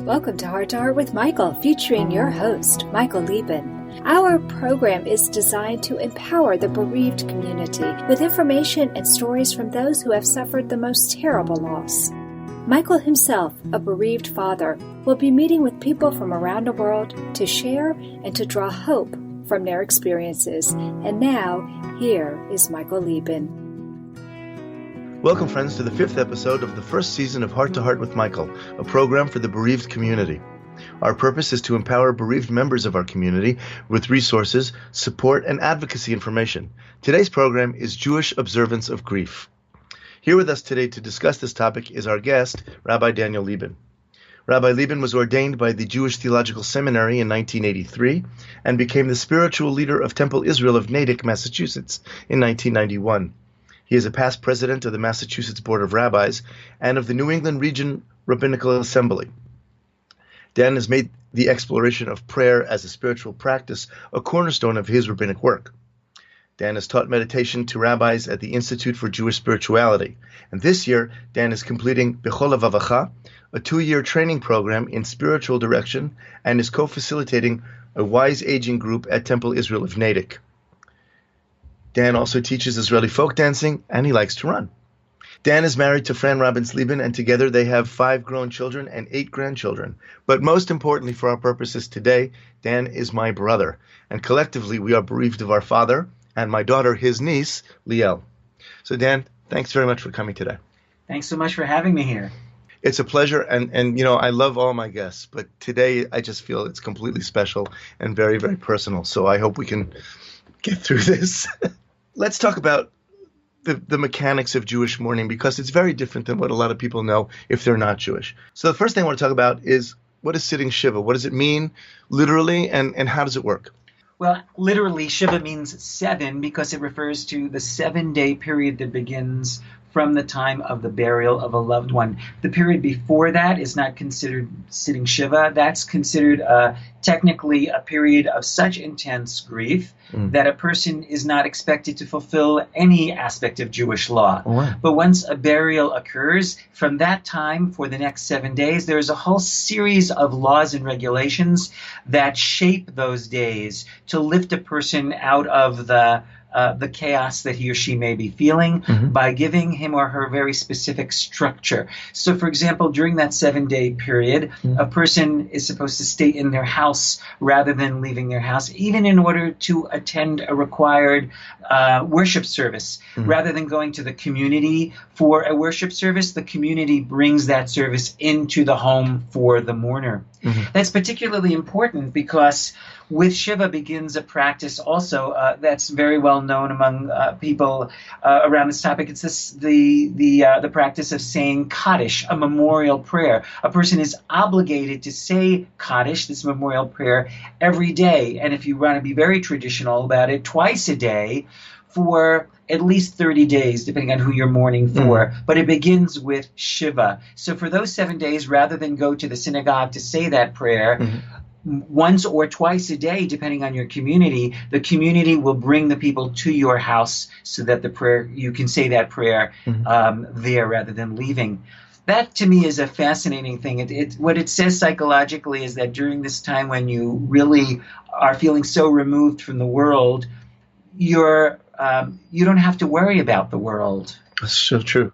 Welcome to Heart with Michael, featuring your host, Michael Liben. Our program is designed to empower the bereaved community with information and stories from those who have suffered the most terrible loss. Michael himself, a bereaved father, will be meeting with people from around the world to share and to draw hope from their experiences. And now, here is Michael Liben. Welcome, friends, to the 5th episode of the first season of Heart to Heart with Michael, a program for the bereaved community. Our purpose is to empower bereaved members of our community with resources, support, and advocacy information. Today's program is Jewish Observance of Grief. Here with us today to discuss this topic is our guest, Rabbi Daniel Liben. Rabbi Liben was ordained by the Jewish Theological Seminary in 1983 and became the spiritual leader of Temple Israel of Natick, Massachusetts in 1991. He is a past president of the Massachusetts Board of Rabbis and of the New England Region Rabbinical Assembly. Dan has made the exploration of prayer as a spiritual practice a cornerstone of his rabbinic work. Dan has taught meditation to rabbis at the Institute for Jewish Spirituality. And this year, Dan is completing Bechol Vavacha, a 2-year training program in spiritual direction, and is co-facilitating a wise aging group at Temple Israel of Natick. Dan also teaches Israeli folk dancing, and he likes to run. Dan is married to Fran Robbins-Lieben, and together they have 5 grown children and 8 grandchildren. But most importantly for our purposes today, Dan is my brother. And collectively, we are bereaved of our father and my daughter, his niece, Liel. So Dan, thanks very much for coming today. Thanks so much for having me here. It's a pleasure, and you know, I love all my guests, but today I just feel it's completely special and very, very personal. So I hope we can get through this. Let's talk about the mechanics of Jewish mourning, because it's very different than what a lot of people know if they're not Jewish. So the first thing I want to talk about is, what is sitting Shiva? What does it mean literally, and how does it work? Well, literally, Shiva means 7 because it refers to the 7-day period that begins from the time of the burial of a loved one. The period before that is not considered sitting Shiva. That's considered technically a period of such intense grief that a person is not expected to fulfill any aspect of Jewish law. Oh, wow. But once a burial occurs, from that time for the next 7 days, there's a whole series of laws and regulations that shape those days to lift a person out of the chaos that he or she may be feeling by giving him or her very specific structure. So, for example, during that 7-day period, a person is supposed to stay in their house rather than leaving their house, even in order to attend a required worship service. Rather than going to the community for a worship service, the community brings that service into the home for the mourner. That's particularly important because with Shiva begins a practice also that's very well known among people around this topic. It's the practice of saying Kaddish, a memorial prayer. A person is obligated to say Kaddish, this memorial prayer, every day. And if you want to be very traditional about it, twice a day for at least 30 days, depending on who you're mourning for. But it begins with Shiva. So for those 7 days, rather than go to the synagogue to say that prayer, once or twice a day, depending on your community, the community will bring the people to your house so that the prayer, you can say that prayer there rather than leaving. That, to me, is a fascinating thing. What it says psychologically is that during this time when you really are feeling so removed from the world, you don't have to worry about the world. That's so true.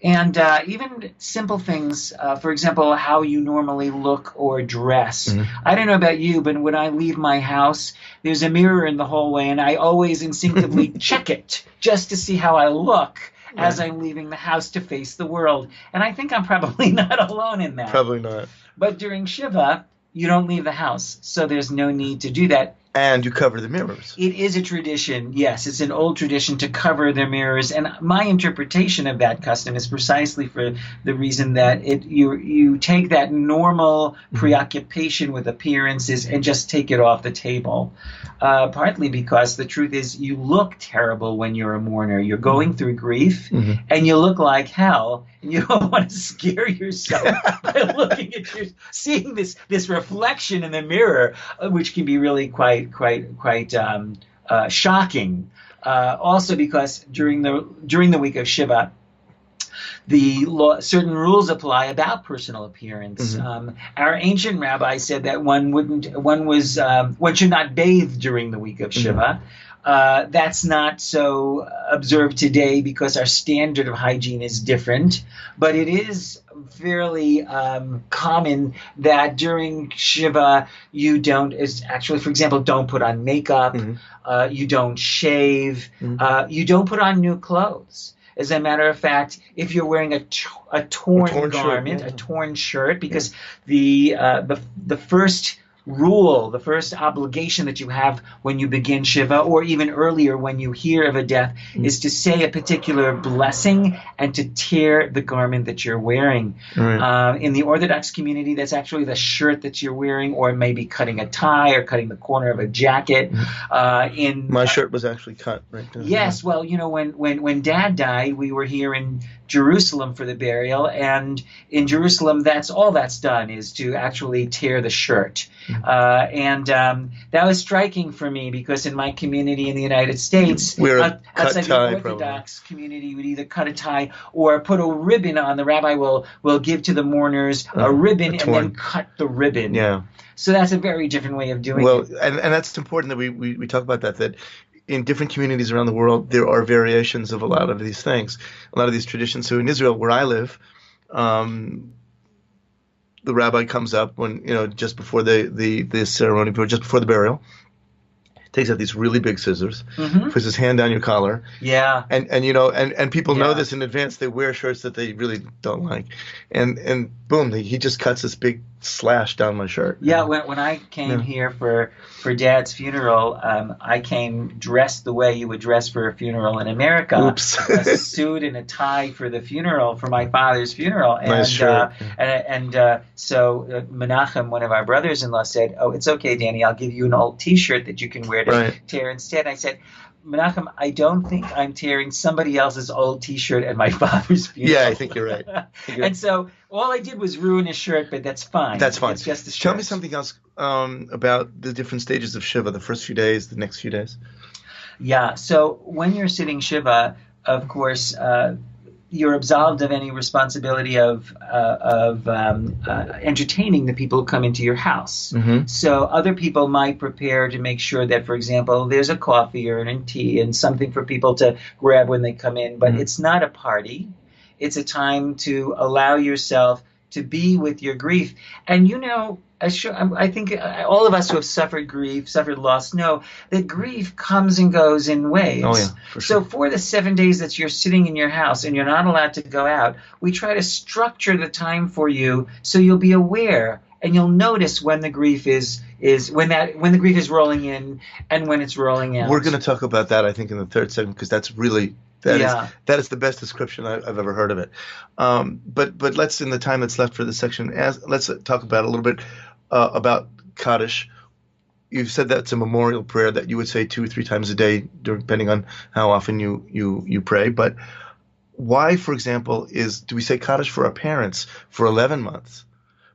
And even simple things, for example, how you normally look or dress. I don't know about you, but when I leave my house, there's a mirror in the hallway, and I always instinctively check it just to see how I look as I'm leaving the house to face the world. And I think I'm probably not alone in that. Probably not. But during Shiva, you don't leave the house, so there's no need to do that. And you cover the mirrors. It is a tradition, yes. It's an old tradition to cover the mirrors. And my interpretation of that custom is precisely for the reason that you take that normal preoccupation with appearances and just take it off the table. Partly because the truth is you look terrible when you're a mourner. You're going through grief, and you look like hell. And you don't want to scare yourself by looking at seeing this reflection in the mirror, which can be really quite shocking. Also, because during the week of Shiva, certain rules apply about personal appearance. Our ancient rabbi said that one should not bathe during the week of Shiva. That's not so observed today because our standard of hygiene is different, but it is fairly common that during Shiva you don't, for example, don't put on makeup, you don't shave, you don't put on new clothes. As a matter of fact, if you're wearing a torn garment, a torn shirt, because the first rule, the first obligation that you have when you begin Shiva, or even earlier when you hear of a death, is to say a particular blessing and to tear the garment that you're wearing. Right. In the Orthodox community, that's actually the shirt that you're wearing, or maybe cutting a tie or cutting the corner of a jacket. My shirt was actually cut right there. Yes, well, when Dad died, we were here in Jerusalem for the burial, and in Jerusalem, that's all that's done is to actually tear the shirt. And that was striking for me because in my community in the United States, outside the Orthodox community, you would either cut a tie or put a ribbon on. The rabbi will give to the mourners a ribbon and then cut the ribbon. Yeah. So that's a very different way of doing it. Well, and that's important that we talk about that in different communities around the world, there are variations of a lot of these things, a lot of these traditions. So in Israel, where I live, the rabbi comes up when, just before the ceremony, just before the burial, takes out these really big scissors, puts his hand down your collar. Yeah. And people know this in advance. They wear shirts that they really don't like. And boom, he just cuts this big slash down my shirt. Yeah, when I came here for Dad's funeral, I came dressed the way you would dress for a funeral in America. Oops. A suit and a tie for the funeral, for my father's funeral. And, nice shirt. So Menachem, one of our brothers-in-law, said, "Oh, it's okay, Danny, I'll give you an old T-shirt that you can wear to tear instead." I said, "Menachem, I don't think I'm tearing somebody else's old T-shirt at my father's funeral." Yeah, I think you're right. And so all I did was ruin his shirt, but that's fine. That's fine. It's just a shirt. Tell me something else about the different stages of Shiva, the first few days, the next few days. Yeah, so when you're sitting Shiva, of course, you're absolved of any responsibility of entertaining the people who come into your house. So other people might prepare to make sure that, for example, there's a coffee or a tea and something for people to grab when they come in. But it's not a party. It's a time to allow yourself to be with your grief. And I think all of us who have suffered grief, suffered loss, know that grief comes and goes in waves. Oh, yeah, for sure. So for the 7 days that you're sitting in your house and you're not allowed to go out, we try to structure the time for you so you'll be aware and you'll notice when the grief is when the grief is rolling in and when it's rolling out. We're going to talk about that, I think, in the third segment, because that's really that is the best description I've ever heard of it. But let's, in the time that's left for this section, let's talk about a little bit about Kaddish. You've said that's a memorial prayer that you would say 2 or 3 times a day, depending on how often you pray. But why, for example, do we say Kaddish for our parents for 11 months?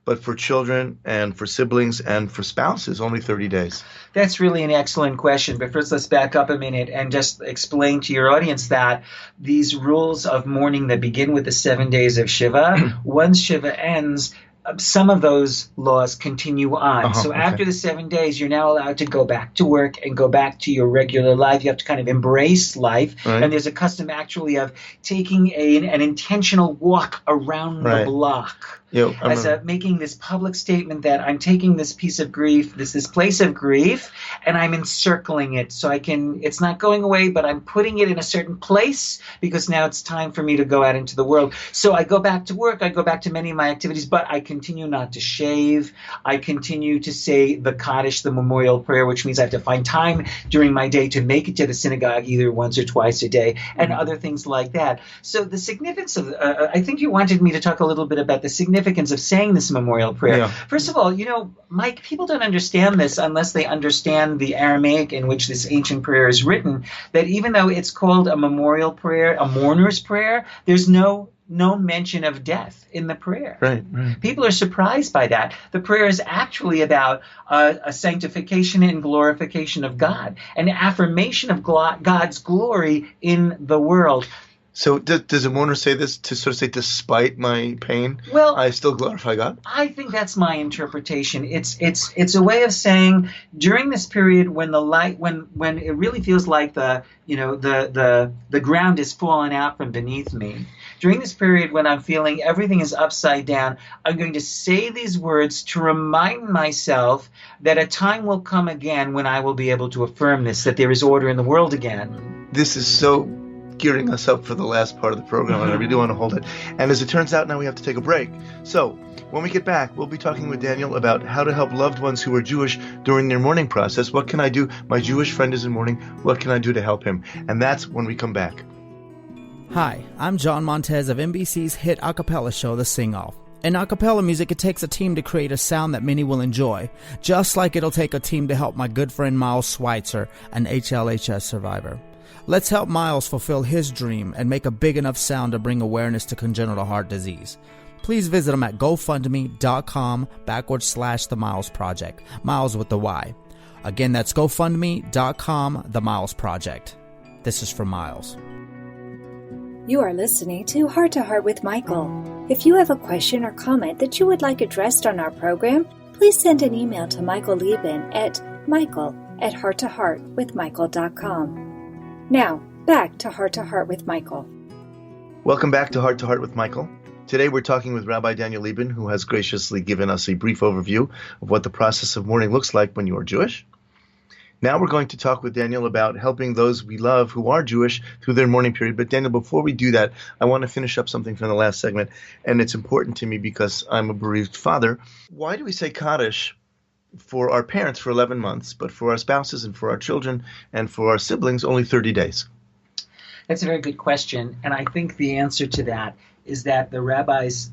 But for children and for siblings and for spouses, only 30 days? That's really an excellent question. But first, let's back up a minute and just explain to your audience that these rules of mourning that begin with the 7 days of Shiva, once Shiva ends, some of those laws continue on. So after the 7 days, you're now allowed to go back to work and go back to your regular life. You have to kind of embrace life. Right. And there's a custom actually of taking an intentional walk around the block. Making this public statement that I'm taking this piece of grief, this place of grief, and I'm encircling it so it's not going away, but I'm putting it in a certain place because now it's time for me to go out into the world. So I go back to work, I go back to many of my activities, but I continue not to shave. I continue to say the Kaddish, the memorial prayer, which means I have to find time during my day to make it to the synagogue either once or twice a day, and other things like that. So the significance of, I think you wanted me to talk a little bit about the significance of saying this memorial prayer. Yeah. First of all, Mike, people don't understand this unless they understand the Aramaic in which this ancient prayer is written, that even though it's called a memorial prayer, a mourner's prayer, there's no mention of death in the prayer. Right. People are surprised by that. The prayer is actually about a sanctification and glorification of God, an affirmation of God's glory in the world. So does a mourner say this to sort of say, despite my pain, Well, I still glorify God? I think that's my interpretation. It's a way of saying during this period when the light when it really feels like the ground is falling out from beneath me. During this period when I'm feeling everything is upside down, I'm going to say these words to remind myself that a time will come again when I will be able to affirm this, that there is order in the world again. This is so gearing us up for the last part of the program, and I really want to hold it. And as it turns out, now we have to take a break. So when we get back, we'll be talking with Daniel about how to help loved ones who are Jewish during their mourning process. What can I do? My Jewish friend is in mourning. What can I do to help him? And that's when we come back. Hi, I'm John Montez of NBC's hit a cappella show, The Sing-Off. In a cappella music, it takes a team to create a sound that many will enjoy, just like it'll take a team to help my good friend Miles Schweitzer, an HLHS survivor. Let's help Miles fulfill his dream and make a big enough sound to bring awareness to congenital heart disease. Please visit him at gofundme.com/The Miles Project. Miles with the Y. Again, that's gofundme.com, The Miles Project. This is for Miles. You are listening to Heart to Heart with Michael. If you have a question or comment that you would like addressed on our program, please send an email to Michael Liben at michael@hearttoheartwithmichael.com. Now, back to Heart with Michael. Welcome back to Heart with Michael. Today we're talking with Rabbi Daniel Liben, who has graciously given us a brief overview of what the process of mourning looks like when you are Jewish. Now we're going to talk with Daniel about helping those we love who are Jewish through their mourning period. But Daniel, before we do that, I want to finish up something from the last segment, and it's important to me because I'm a bereaved father. Why do we say Kaddish for our parents for 11 months, but for our spouses and for our children and for our siblings only 30 days? That's a very good question, and I think the answer to that is that the rabbis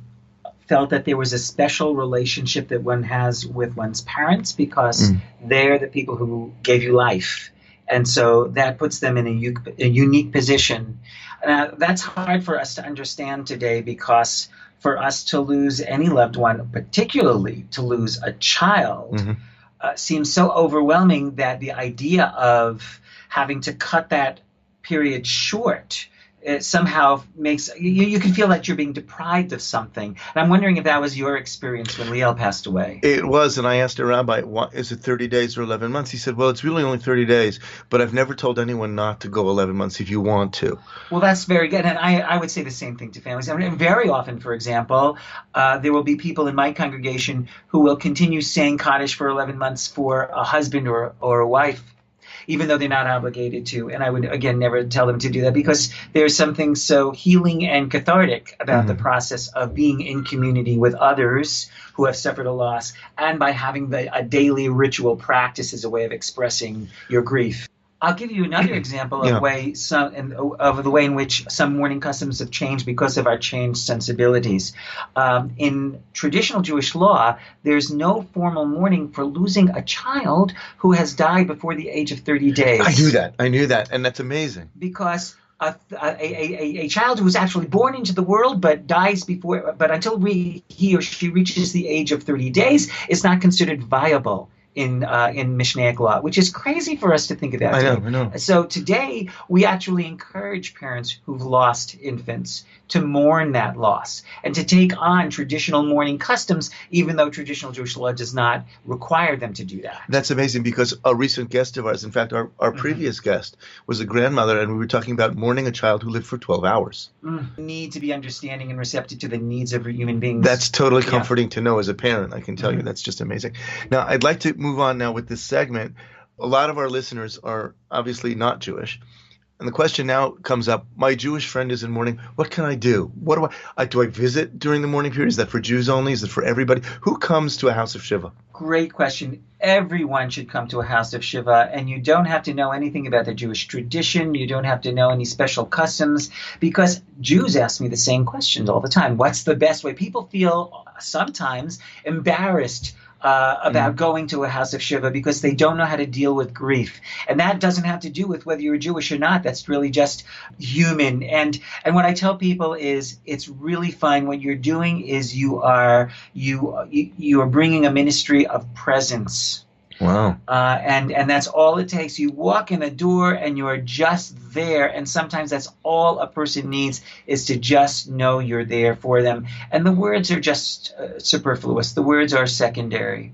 felt that there was a special relationship that one has with one's parents because they're the people who gave you life. And so that puts them in a unique position. That's hard for us to understand today because for us to lose any loved one, particularly to lose a child, seems so overwhelming that the idea of having to cut that period short, it somehow makes you can feel that you're being deprived of something. And I'm wondering if that was your experience when Liel passed away. It was, and I asked a rabbi, is it 30 days or 11 months? He said, well, it's really only 30 days, but I've never told anyone not to go 11 months if you want to. Well, that's very good, and I would say the same thing to families. I mean, very often, for example, there will be people in my congregation who will continue saying Kaddish for 11 months for a husband or a wife, even though they're not obligated to. And I would, again, never tell them to do that because there's something so healing and cathartic about the process of being in community with others who have suffered a loss and by having a daily ritual practice as a way of expressing your grief. I'll give you another example of the way in which some mourning customs have changed because of our changed sensibilities. In traditional Jewish law, there's no formal mourning for losing a child who has died before the age of 30 days. I knew that, and that's amazing. Because a child who is actually born into the world but dies before, but until he or she reaches the age of 30 days, is not considered viable in Mishnaic law, which is crazy for us to think about. I know. So today, we actually encourage parents who've lost infants to mourn that loss and to take on traditional mourning customs, even though traditional Jewish law does not require them to do that. That's amazing because a recent guest of ours, in fact, our previous guest was a grandmother, and we were talking about mourning a child who lived for 12 hours. Need to be understanding and receptive to the needs of human beings. That's totally comforting to know as a parent. I can tell you that's just amazing. Now, I'd like to move on now with this segment. A lot of our listeners are obviously not Jewish. And the question now comes up, my Jewish friend is in mourning. What can I do? Do I visit during the mourning period? Is that for Jews only? Is it for everybody? Who comes to a house of Shiva? Great question. Everyone should come to a house of Shiva, and you don't have to know anything about the Jewish tradition. You don't have to know any special customs, because Jews ask me the same questions all the time. What's the best way? People feel sometimes embarrassed about going to a house of Shiva because they don't know how to deal with grief. And that doesn't have to do with whether you're Jewish or not. That's really just human. And what I tell people is it's really fine. What you're doing is you are bringing a ministry of presence Wow. And that's all it takes. You walk in the door and you're just there. And sometimes that's all a person needs, is to just know you're there for them. And the words are just superfluous. The words are secondary.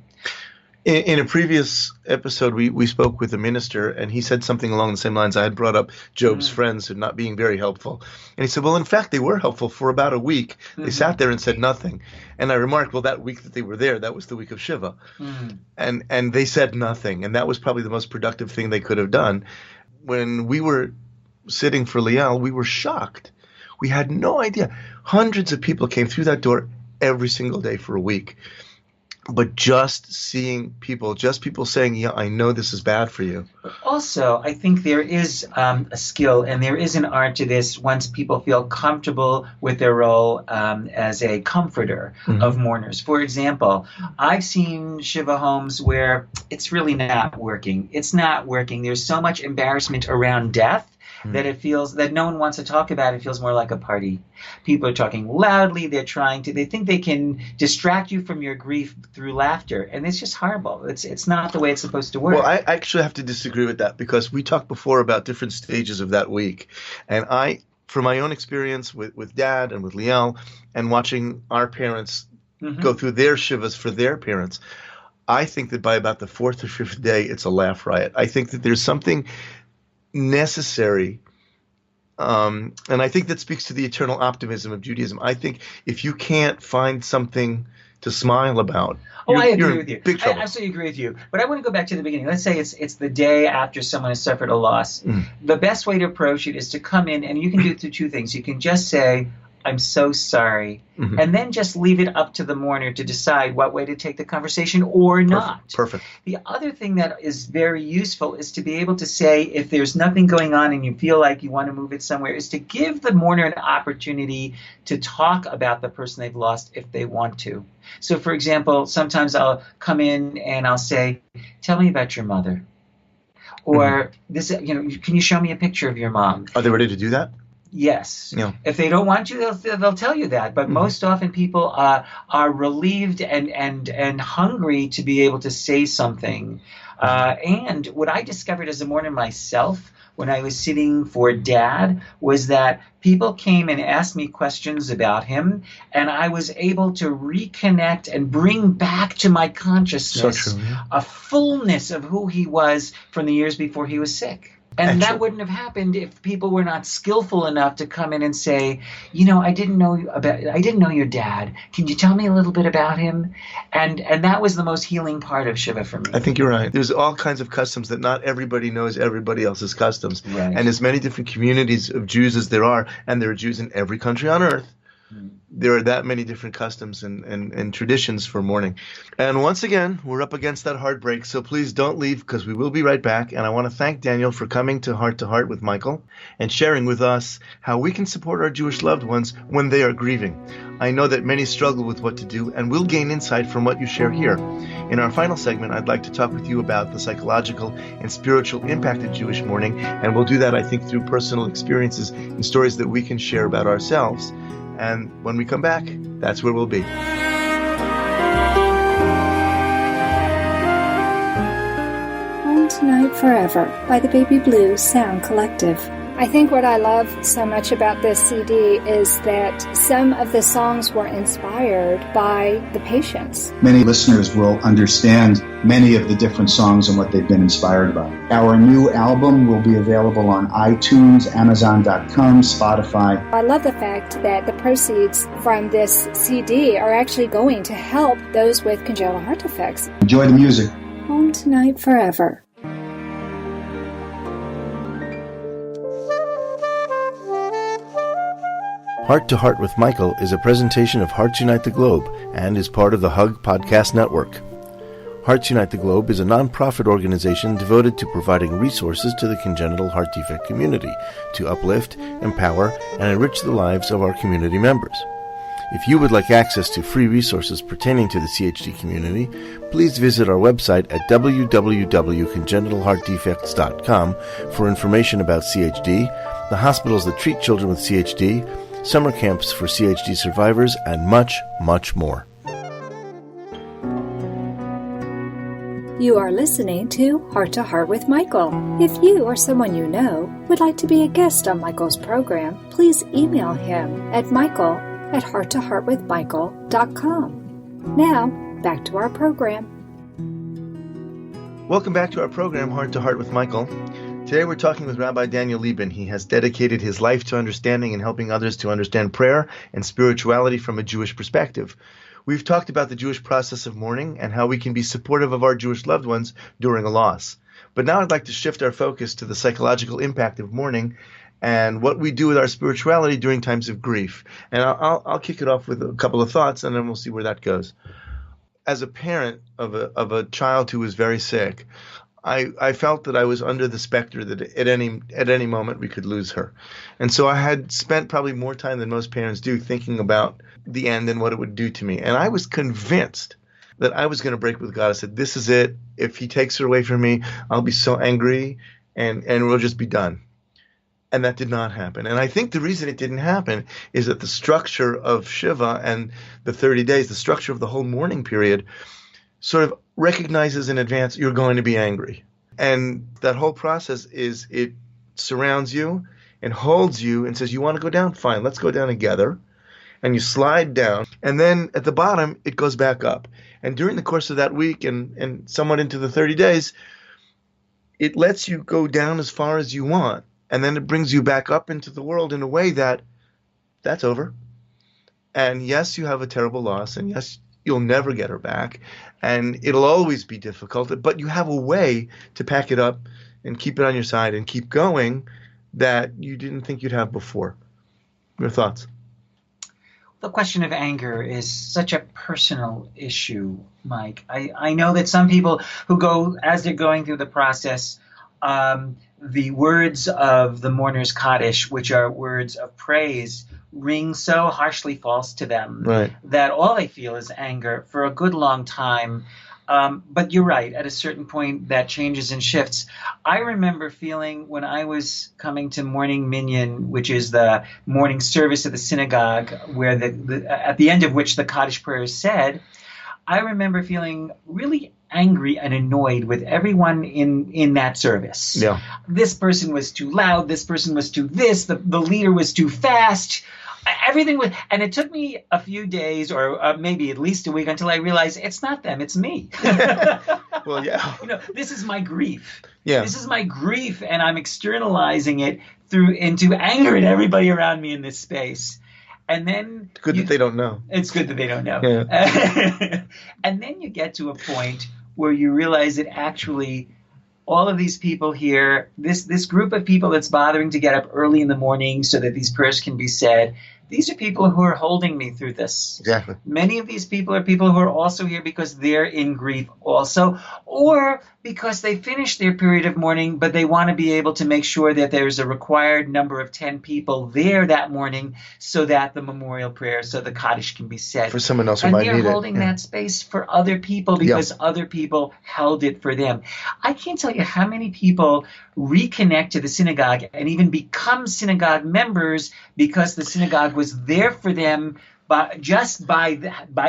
In a previous episode, we spoke with a minister, and he said something along the same lines. I had brought up Job's friends and not being very helpful. And he said, well, in fact, they were helpful for about a week. They sat there and said nothing. And I remarked, well, that week that they were there, that was the week of Shiva. And they said nothing. And that was probably the most productive thing they could have done. When we were sitting for Liel, we were shocked. We had no idea. Hundreds of people came through that door every single day for a week. But just seeing people, just people saying, yeah, I know this is bad for you. Also, I think there is a skill and there is an art to this once people feel comfortable with their role as a comforter of mourners. For example, I've seen Shiva homes where it's really not working. It's not working. There's so much embarrassment around death that it feels that no one wants to talk about. It feels more like a party. People are talking loudly. They think they can distract you from your grief through laughter. And it's just horrible. It's not the way it's supposed to work. Well, I actually have to disagree with that, because we talked before about different stages of that week. And from my own experience with Dad and with Liel and watching our parents go through their Shivas for their parents, I think that by about the fourth or fifth day, it's a laugh riot. I think that there's something necessary, and I think that speaks to the eternal optimism of Judaism. I think if you can't find something to smile about, I agree with you. Big trouble. I absolutely agree with you. But I want to go back to the beginning. Let's say it's the day after someone has suffered a loss. The best way to approach it is to come in, and you can do two things. You can just say, I'm so sorry, and then just leave it up to the mourner to decide what way to take the conversation or not. Perfect. The other thing that is very useful is to be able to say, if there's nothing going on and you feel like you want to move it somewhere, is to give the mourner an opportunity to talk about the person they've lost if they want to. So, for example, sometimes I'll come in and I'll say, tell me about your mother. Or, can you show me a picture of your mom? Are they ready to do that? Yes. Yeah. If they don't want to, they'll tell you that. But most often people are relieved and hungry to be able to say something. And what I discovered as a mourner myself when I was sitting for Dad was that people came and asked me questions about him, and I was able to reconnect and bring back to my consciousness a fullness of who he was from the years before he was sick. And that wouldn't have happened if people were not skillful enough to come in and say, I didn't know your dad. Can you tell me a little bit about him? And that was the most healing part of Shiva for me. I think you're right. There's all kinds of customs that not everybody knows everybody else's customs. Right. And as many different communities of Jews as there are, and there are Jews in every country on earth, there are that many different customs and traditions for mourning. And once again, we're up against that heartbreak, so please don't leave, because we will be right back. And I want to thank Daniel for coming to Heart with Michael and sharing with us how we can support our Jewish loved ones when they are grieving. I know that many struggle with what to do, and we'll gain insight from what you share here. In our final segment, I'd like to talk with you about the psychological and spiritual impact of Jewish mourning, and we'll do that, I think, through personal experiences and stories that we can share about ourselves. And when we come back, that's where we'll be. Home Tonight Forever by the Baby Blue Sound Collective. I think what I love so much about this CD is that some of the songs were inspired by the patients. Many listeners will understand many of the different songs and what they've been inspired by. Our new album will be available on iTunes, Amazon.com, Spotify. I love the fact that the proceeds from this CD are actually going to help those with congenital heart defects. Enjoy the music. Home Tonight Forever. Heart to Heart with Michael is a presentation of Hearts Unite the Globe and is part of the Hug Podcast Network. Hearts Unite the Globe is a non-profit organization devoted to providing resources to the congenital heart defect community to uplift, empower, and enrich the lives of our community members. If you would like access to free resources pertaining to the CHD community, please visit our website at www.congenitalheartdefects.com for information about CHD, the hospitals that treat children with CHD, summer camps for CHD survivors, and much, much more. You are listening to Heart to Heart with Michael. If you or someone you know would like to be a guest on Michael's program, please email him at michael@hearttoheartwithmichael.com. Now, back to our program. Welcome back to our program, Heart to Heart with Michael. Today we're talking with Rabbi Daniel Liben. He has dedicated his life to understanding and helping others to understand prayer and spirituality from a Jewish perspective. We've talked about the Jewish process of mourning and how we can be supportive of our Jewish loved ones during a loss. But now I'd like to shift our focus to the psychological impact of mourning and what we do with our spirituality during times of grief. And I'll kick it off with a couple of thoughts, and then we'll see where that goes. As a parent of a child who was very sick, I felt that I was under the specter that at any moment we could lose her. And so I had spent probably more time than most parents do thinking about the end and what it would do to me. And I was convinced that I was going to break with God. I said, this is it. If he takes her away from me, I'll be so angry and we'll just be done. And that did not happen. And I think the reason it didn't happen is that the structure of Shiva and the 30 days, the structure of the whole mourning period, sort of recognizes in advance you're going to be angry. And that whole process is it surrounds you and holds you and says, you want to go down? Fine, let's go down together. And you slide down. And then at the bottom, it goes back up. And during the course of that week and somewhat into the 30 days, it lets you go down as far as you want. And then it brings you back up into the world in a way that's over. And yes, you have a terrible loss. And yes, you'll never get her back. And it'll always be difficult. But you have a way to pack it up and keep it on your side and keep going that you didn't think you'd have before. Your thoughts? The question of anger is such a personal issue, Mike. I know that some people who go, as they're going through the process, the words of the mourner's Kaddish, which are words of praise, ring so harshly false to them that all they feel is anger for a good long time. But you're right, at a certain point that changes and shifts. I remember feeling when I was coming to morning minyan, which is the morning service of the synagogue, where at the end of which the Kaddish prayer is said, I remember feeling really angry and annoyed with everyone in that service. Yeah. This person was too loud, this person was too this, the leader was too fast. Everything was, and it took me a few days or maybe at least a week until I realized it's not them, it's me. Well, yeah. This is my grief. Yeah. This is my grief, and I'm externalizing it into anger at everybody around me in this space. And then it's good that they don't know. It's good that they don't know. Yeah. And then you get to a point where you realize that actually all of these people here, this group of people that's bothering to get up early in the morning so that these prayers can be said, these are people who are holding me through this. Exactly. Many of these people are people who are also here because they're in grief also, or because they finished their period of mourning, but they want to be able to make sure that there's a required number of 10 people there that morning so that the memorial prayer, so the Kaddish can be said. For someone else who might need it. And they're holding that space for other people because other people held it for them. I can't tell you how many people reconnect to the synagogue and even become synagogue members because the synagogue was there for them by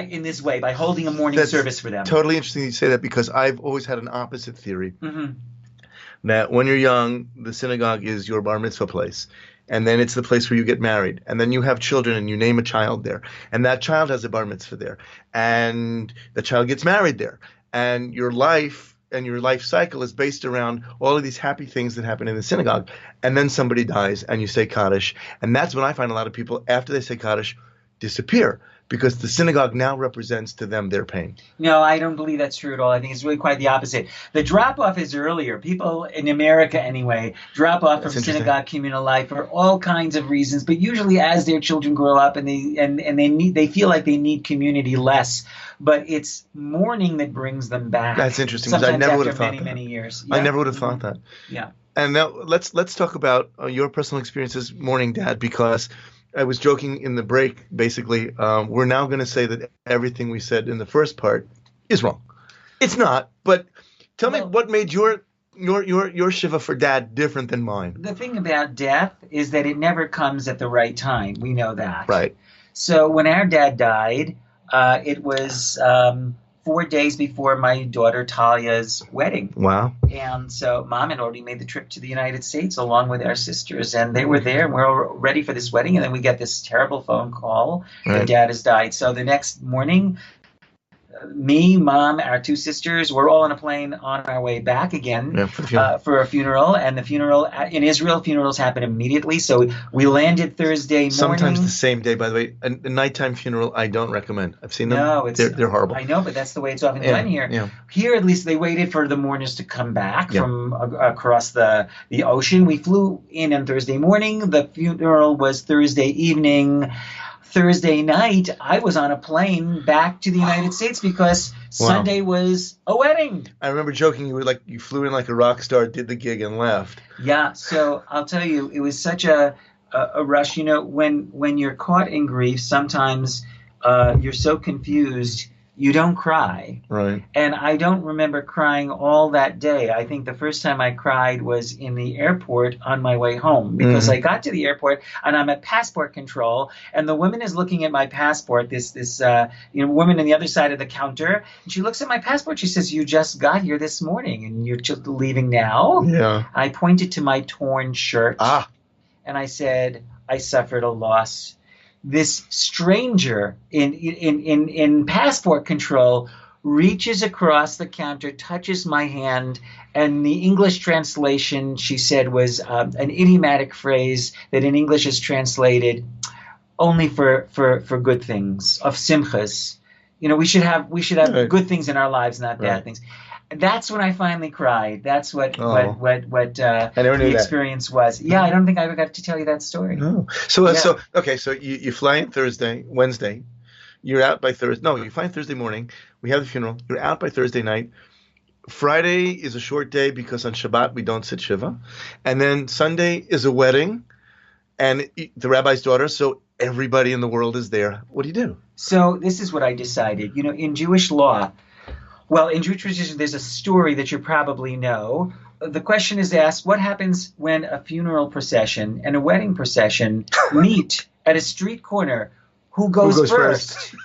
in this way, by holding a morning service for them. Totally interesting you say that because I've always had an opposite theory. Mm-hmm. That when you're young, the synagogue is your bar mitzvah place. And then it's the place where you get married. And then you have children and you name a child there. And that child has a bar mitzvah there. And the child gets married there. And your life and your life cycle is based around all of these happy things that happen in the synagogue. And then somebody dies and you say Kaddish. And that's when I find a lot of people, after they say Kaddish, disappear because the synagogue now represents to them their pain. No, I don't believe that's true at all. I think it's really quite the opposite. The drop-off is earlier. People in America, anyway, drop off from synagogue communal life for all kinds of reasons, but usually as their children grow up and they feel like they need community less. But it's mourning that brings them back. That's interesting because I never would have thought that. Many years. Yeah. I never would have thought that. Yeah. And now let's talk about your personal experiences mourning Dad, because I was joking in the break, basically. We're now going to say that everything we said in the first part is wrong. It's not, but tell me what made your Shiva for Dad different than mine. The thing about death is that it never comes at the right time. We know that. Right. So when our dad died, it was 4 days before my daughter Talia's wedding. Wow. And so Mom had already made the trip to the United States along with our sisters, and they were there, and we were all ready for this wedding. And then we get this terrible phone call that Dad has died. So the next morning, me, Mom, our 2 sisters, we're all on a plane on our way back again for a funeral. And the funeral in Israel, funerals happen immediately. So we landed Thursday morning. Sometimes the same day, by the way. A nighttime funeral, I don't recommend. I've seen them. No, they're horrible. I know, but that's the way it's often done here. Yeah. Here, at least, they waited for the mourners to come back from across the ocean. We flew in on Thursday morning. The funeral was Thursday evening. Thursday night, I was on a plane back to the United States because Sunday was a wedding. I remember joking, you flew in like a rock star, did the gig, and left. Yeah, so I'll tell you, it was such a rush. You know, when you're caught in grief, sometimes you're so confused, you don't cry. Right. And I don't remember crying all that day. I think the first time I cried was in the airport on my way home, because I got to the airport and I'm at passport control, and the woman is looking at my passport, this woman on the other side of the counter, and she looks at my passport. She says, "You just got here this morning and you're just leaving now?" Yeah. I pointed to my torn shirt and I said, "I suffered a loss." This stranger in passport control reaches across the counter, touches my hand, and the English translation, she said, was an idiomatic phrase that in English is translated only for good things, of simchas. You know, we should have good things in our lives, not bad things. That's when I finally cried. That's what the experience was. Yeah, I don't think I ever got to tell you that story. No. So you fly in Wednesday. You're out by Thursday. No, you fly in Thursday morning. We have the funeral. You're out by Thursday night. Friday is a short day because on Shabbat we don't sit Shiva. And then Sunday is a wedding and the rabbi's daughter. So everybody in the world is there. What do you do? So this is what I decided. You know, in Jewish law, in Jewish tradition, there's a story that you probably know. The question is asked, what happens when a funeral procession and a wedding procession meet at a street corner? Who goes first?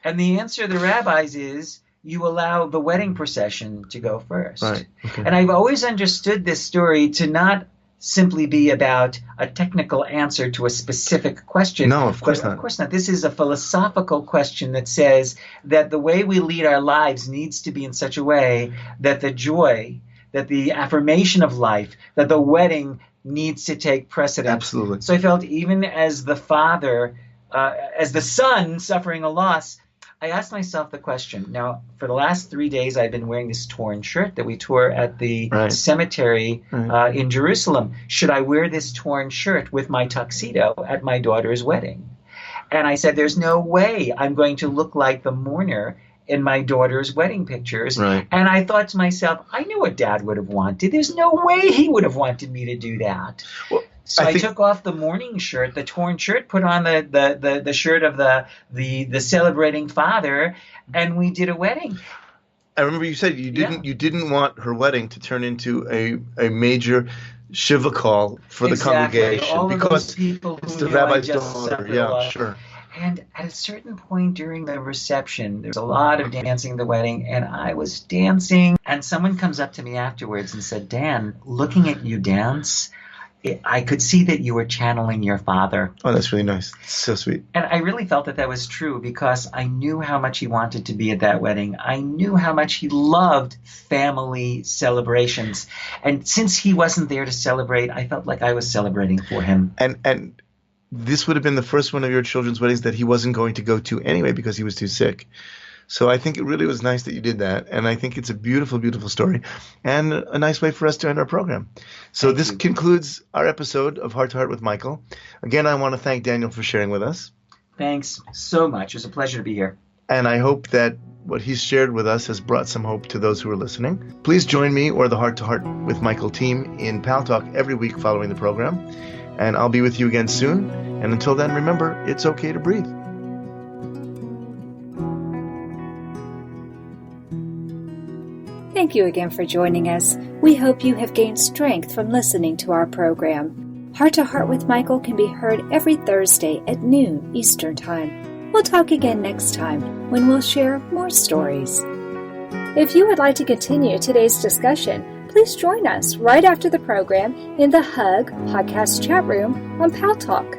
And the answer of the rabbis is, you allow the wedding procession to go first. Right. Okay. And I've always understood this story to not simply be about a technical answer to a specific question. No, of course not. Of course not. This is a philosophical question that says that the way we lead our lives needs to be in such a way that the joy, that the affirmation of life, that the wedding needs to take precedence. Absolutely. So I felt even as the father, as the son suffering a loss, I asked myself the question. Now, for the last 3 days, I've been wearing this torn shirt that we tore at the cemetery in Jerusalem. Should I wear this torn shirt with my tuxedo at my daughter's wedding? And I said, there's no way I'm going to look like the mourner in my daughter's wedding pictures. Right. And I thought to myself, I knew what Dad would have wanted. There's no way he would have wanted me to do that. Well, so I took off the mourning shirt, the torn shirt, put on the shirt of the celebrating father, and we did a wedding. I remember you said you didn't want her wedding to turn into a major shiva call for the congregation. All because those people it's who the rabbi's daughter. Yeah, sure. And at a certain point during the reception, there's a lot of dancing at the wedding, and I was dancing, and someone comes up to me afterwards and said, Dan, looking at you dance, I could see that you were channeling your father. Oh, that's really nice. So sweet. And I really felt that was true because I knew how much he wanted to be at that wedding. I knew how much he loved family celebrations. And since he wasn't there to celebrate, I felt like I was celebrating for him. And this would have been the first one of your children's weddings that he wasn't going to go to anyway because he was too sick. So I think it really was nice that you did that. And I think it's a beautiful, beautiful story and a nice way for us to end our program. So this concludes our episode of Heart to Heart with Michael. Again, I want to thank Daniel for sharing with us. Thanks so much. It was a pleasure to be here. And I hope that what he's shared with us has brought some hope to those who are listening. Please join me or the Heart to Heart with Michael team in Pal Talk every week following the program. And I'll be with you again soon. And until then, remember, it's okay to breathe. Thank you again for joining us. We hope you have gained strength from listening to our program. Heart to Heart with Michael can be heard every Thursday at noon Eastern Time. We'll talk again next time when we'll share more stories. If you would like to continue today's discussion, please join us right after the program in the Hug podcast chat room on Pal Talk.